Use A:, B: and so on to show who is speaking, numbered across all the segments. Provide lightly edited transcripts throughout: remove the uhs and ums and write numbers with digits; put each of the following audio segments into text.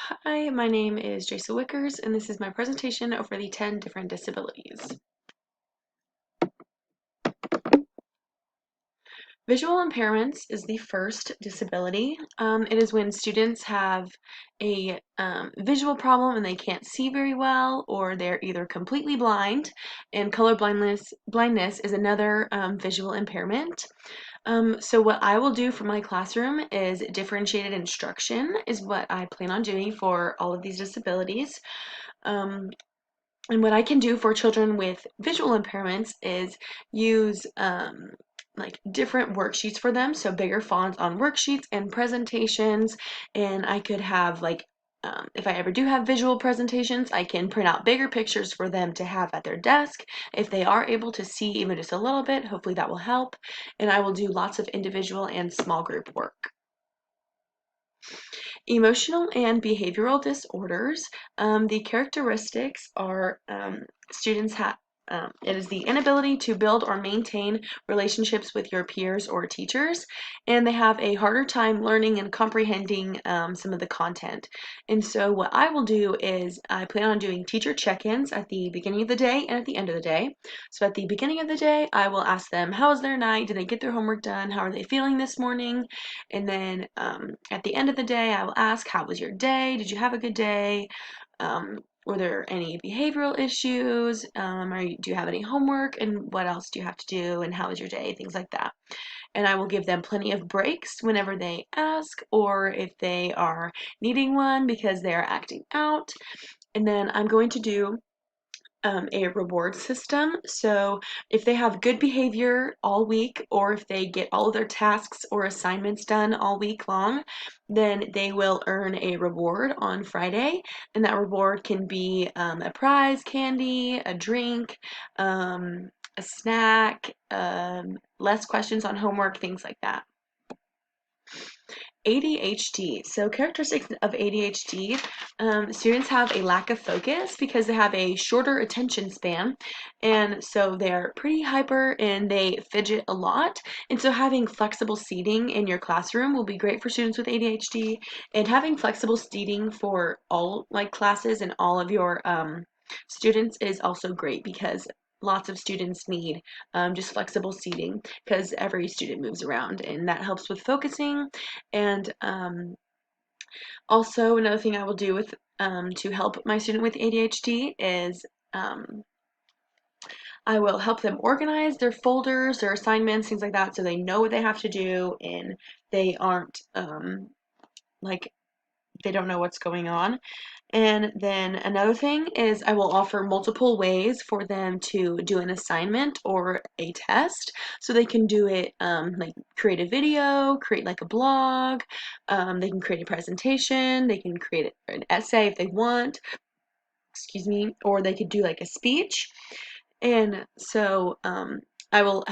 A: Hi, my name is Jason Wickers, and this is my presentation over the 10 different disabilities. Visual impairments is the first disability. It is when students have a visual problem and they can't see very well, or they're either completely blind, and color blindness is another visual impairment. So what I will do for my classroom is differentiated instruction is what I plan on doing for all of these disabilities. Um, And what I can do for children with visual impairments is use like different worksheets for them, so bigger fonts on worksheets and presentations. And I could have if I ever do have visual presentations, I can print out bigger pictures for them to have at their desk. If they are able to see even just a little bit, hopefully that will help. And I will do lots of individual and small group work. Emotional and behavioral disorders, the characteristics are students have it is the inability to build or maintain relationships with your peers or teachers, and they have a harder time learning and comprehending some of the content. And so what I will do is I plan on doing teacher check-ins at the beginning of the day and at the end of the day. So at the beginning of the day, I will ask them, how was their night? Did they get their homework done? How are they feeling this morning? And then at the end of the day, I will ask, how was your day? Did you have a good day? Were there any behavioral issues? Do you have any homework? And what else do you have to do? And how was your day? Things like that. And I will give them plenty of breaks whenever they ask, or if they are needing one because they are acting out. And then I'm going to do a reward system. So if they have good behavior all week, or if they get all of their tasks or assignments done all week long, then they will earn a reward on Friday. And that reward can be a prize, candy, a drink, a snack, less questions on homework, things like that. ADHD. So characteristics of ADHD, students have a lack of focus because they have a shorter attention span, and so they're pretty hyper and they fidget a lot. And so having flexible seating in your classroom will be great for students with ADHD, and having flexible seating for all classes and all of your students is also great because lots of students need just flexible seating because every student moves around, and that helps with focusing. And also another thing I will do with to help my student with ADHD is I will help them organize their folders, their assignments, things like that, so they know what they have to do and they aren't like they don't know what's going on. And then another thing is I will offer multiple ways for them to do an assignment or a test. So they can do it like create a video, create like a blog, they can create a presentation, they can create an essay if they want, excuse me, or they could do like a speech. And so I will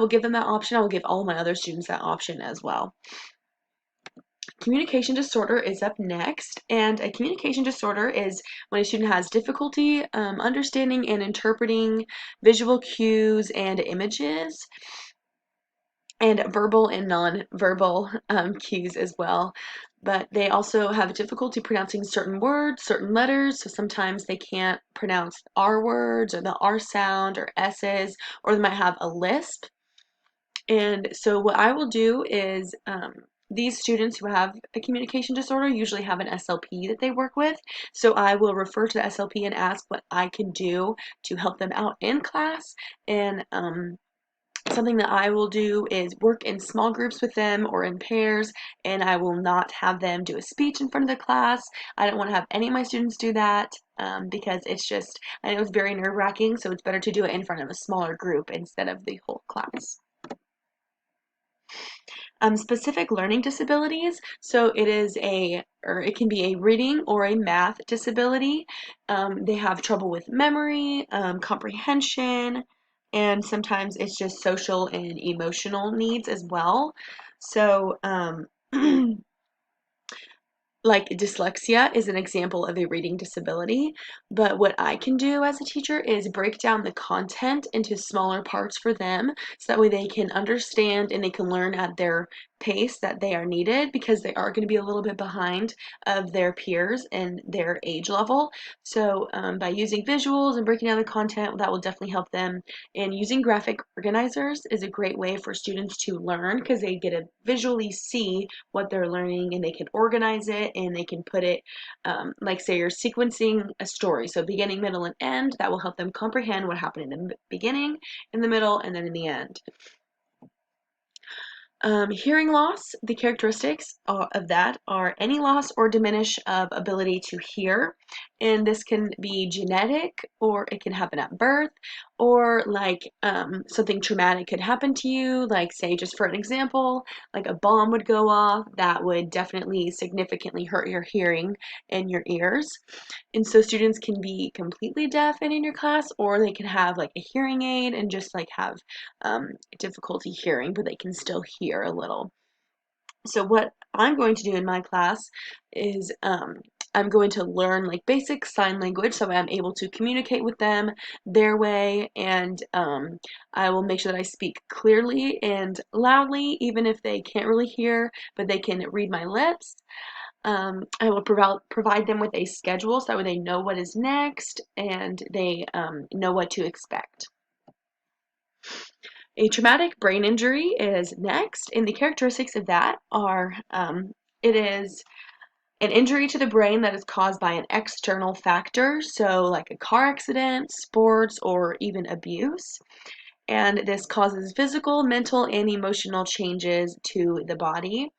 A: give them that option. I will give all my other students that option as well. Communication disorder is up next, and a communication disorder is when a student has difficulty understanding and interpreting visual cues and images, and verbal and non-verbal cues as well. But they also have difficulty pronouncing certain words, certain letters, so sometimes they can't pronounce R words or the R sound or S's, or they might have a lisp. And so what I will do is these students who have a communication disorder usually have an SLP that they work with. So I will refer to the SLP and ask what I can do to help them out in class. And something that I will do is work in small groups with them or in pairs, and I will not have them do a speech in front of the class. I don't want to have any of my students do that because I know it's very nerve-wracking, so it's better to do it in front of a smaller group instead of the whole class. Specific learning disabilities. So it can be a reading or a math disability. They have trouble with memory, comprehension, and sometimes it's just social and emotional needs as well. So, like dyslexia is an example of a reading disability, but what I can do as a teacher is break down the content into smaller parts for them so that way they can understand and they can learn at their pace that they are needed, because they are going to be a little bit behind of their peers and their age level. So by using visuals and breaking down the content, that will definitely help them. And using graphic organizers is a great way for students to learn, because they get to visually see what they're learning, and they can organize it, and they can put it, like say you're sequencing a story, so beginning, middle, and end. That will help them comprehend what happened in the beginning, in the middle, and then in the end. Hearing loss, the characteristics of that are any loss or diminish of ability to hear. And this can be genetic, or it can happen at birth, or like something traumatic could happen to you. Like, say, just for an example, like a bomb would go off, that would definitely significantly hurt your hearing and your ears. And so students can be completely deaf and in your class, or they can have like a hearing aid and just like have difficulty hearing, but they can still hear a little. So what I'm going to do in my class is I'm going to learn like basic sign language, so I'm able to communicate with them their way, and I will make sure that I speak clearly and loudly, even if they can't really hear, but they can read my lips. I will provide them with a schedule, so that way they know what is next, and they know what to expect. A traumatic brain injury is next, and the characteristics of that are it is an injury to the brain that is caused by an external factor, so like a car accident, sports, or even abuse. And this causes physical, mental, and emotional changes to the body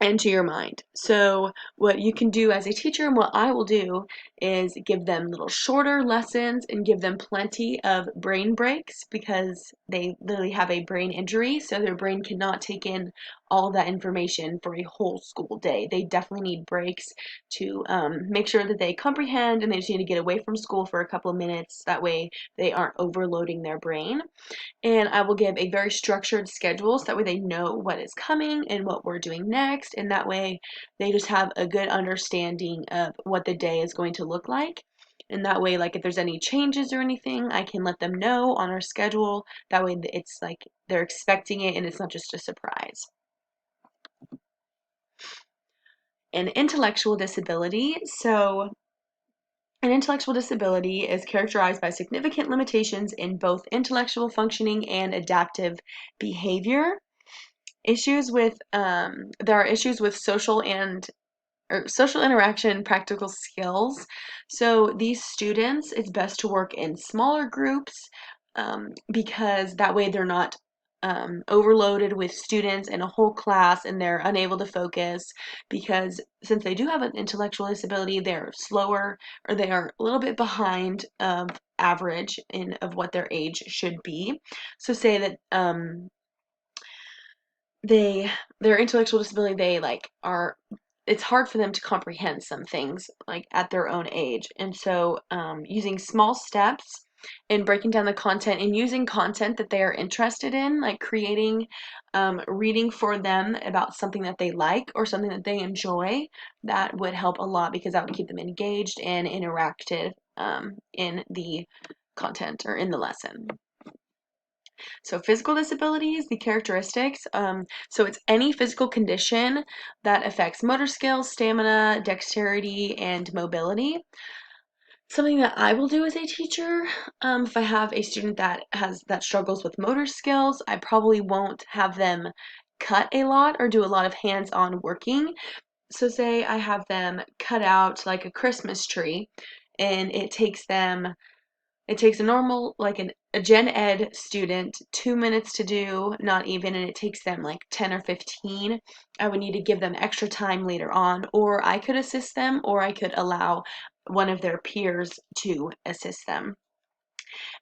A: and to your mind. So what you can do as a teacher, and what I will do, is give them little shorter lessons and give them plenty of brain breaks, because they literally have a brain injury, so their brain cannot take in all that information for a whole school day. They definitely need breaks to make sure that they comprehend, and they just need to get away from school for a couple of minutes. That way they aren't overloading their brain. And I will give a very structured schedule, so that way they know what is coming and what we're doing next, and that way they just have a good understanding of what the day is going to look like. And that way, like if there's any changes or anything, I can let them know on our schedule. That way it's like they're expecting it and it's not just a surprise. An intellectual disability. So an intellectual disability is characterized by significant limitations in both intellectual functioning and adaptive behavior. There are issues with social interaction, practical skills. So these students, it's best to work in smaller groups, because that way they're not overloaded with students in a whole class and they're unable to focus, because since they do have an intellectual disability, they're slower, or they are a little bit behind of average of what their age should be. So say that their intellectual disability, they like are it's hard for them to comprehend some things like at their own age. And so using small steps and breaking down the content and using content that they are interested in, like creating reading for them about something that they like or something that they enjoy, that would help a lot, because that would keep them engaged and interactive in the content or in the lesson. So physical disabilities, the characteristics, so it's any physical condition that affects motor skills, stamina, dexterity, and mobility. Something that I will do as a teacher, if I have a student that struggles with motor skills, I probably won't have them cut a lot or do a lot of hands-on working. So say I have them cut out like a Christmas tree, and it takes a normal, like a gen ed student 2 minutes to do, not even, and it takes them like 10 or 15. I would need to give them extra time later on, or I could assist them, or I could allow one of their peers to assist them.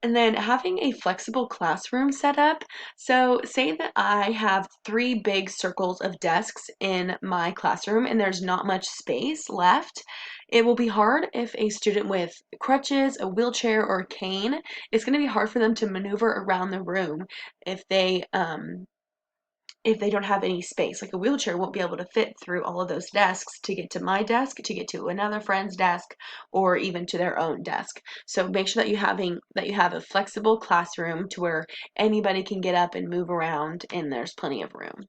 A: And then having a flexible classroom setup. So say that I have 3 big circles of desks in my classroom and there's not much space left. It will be hard if a student with crutches, a wheelchair, or a cane, it's going to be hard for them to maneuver around the room if they don't have any space. Like a wheelchair won't be able to fit through all of those desks to get to my desk, to get to another friend's desk, or even to their own desk. So make sure that you have a flexible classroom to where anybody can get up and move around and there's plenty of room.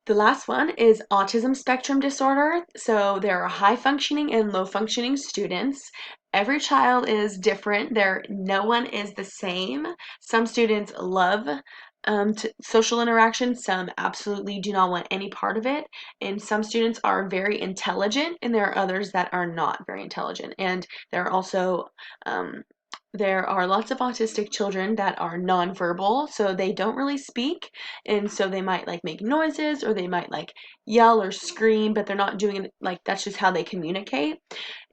A: The last one is autism spectrum disorder. So there are high functioning and low functioning students. Every child is different. No one is the same. Some students love social interaction. Some absolutely do not want any part of it. And some students are very intelligent, and there are others that are not very intelligent. And there are also there are lots of autistic children that are nonverbal, so they don't really speak, and so they might like make noises or they might like yell or scream, but they're not doing it like that's just how they communicate.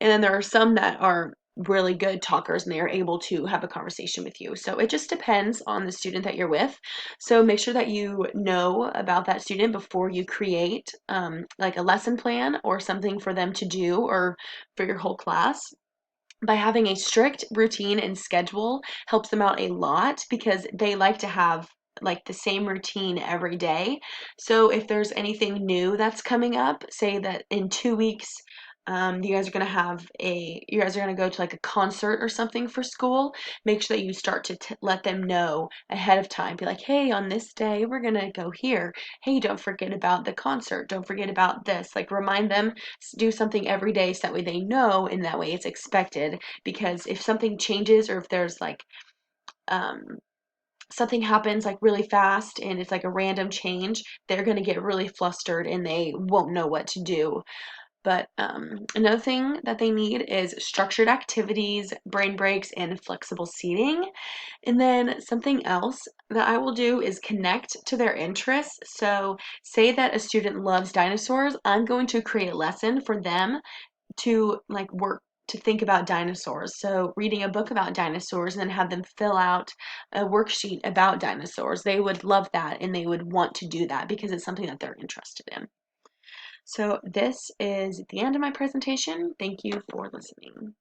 A: And then there are some that are really good talkers and they are able to have a conversation with you. So it just depends on the student that you're with. So make sure that you know about that student before you create like a lesson plan or something for them to do or for your whole class. By having a strict routine and schedule helps them out a lot because they like to have like the same routine every day. So if there's anything new that's coming up, say that in 2 weeks, you guys are gonna go to like a concert or something for school. Make sure that you start to let them know ahead of time. Be like, hey, on this day we're gonna go here. Hey, don't forget about the concert. Don't forget about this. Like remind them, do something every day so that way they know, and that way it's expected. Because if something changes or if there's like um, something happens like really fast and it's like a random change, they're going to get really flustered and they won't know what to do. But another thing that they need is structured activities, brain breaks, and flexible seating. And then something else that I will do is connect to their interests. So, say that a student loves dinosaurs, I'm going to create a lesson for them to like work to think about dinosaurs. So, reading a book about dinosaurs and then have them fill out a worksheet about dinosaurs. They would love that and they would want to do that because it's something that they're interested in. So this is the end of my presentation. Thank you for listening.